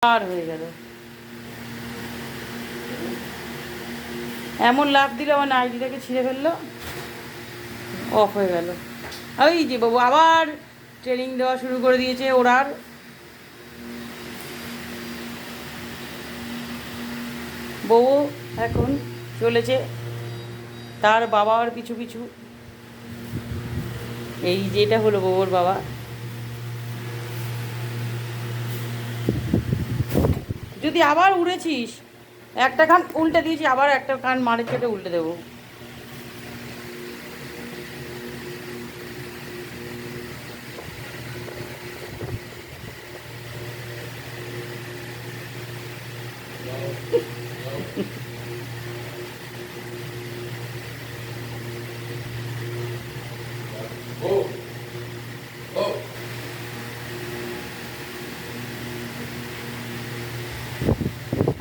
আর হয়ে গেল, এমন লাভ দিল আমার নাইটিটাকে ছিঁড়ে ফেললো, অফ হয়ে গেল। ওই যে বাবু আবার ট্রেনিং দেওয়া শুরু করে দিয়েছে ওরার। বউ এখন চলেছে তার বাবার পিছু পিছু। এই যেটা হলো বউর বাবা, যদি আবার উড়েছিস, একটা কান উল্টে দিয়েছি, আবার একটা কান মারের চোটে উল্টে দেবো।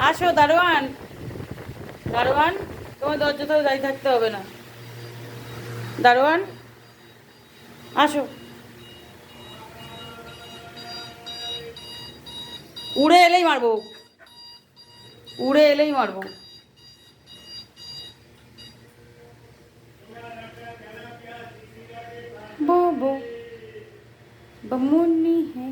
আসো দারোয়ান, দারোয়ান, তোমার দরজা তো দাঁড়িয়ে থাকতে হবে না। দারোয়ান আসো, উড়ে এলেই মারবো, উড়ে এলেই মারবো। বো বো बमुन्नी है।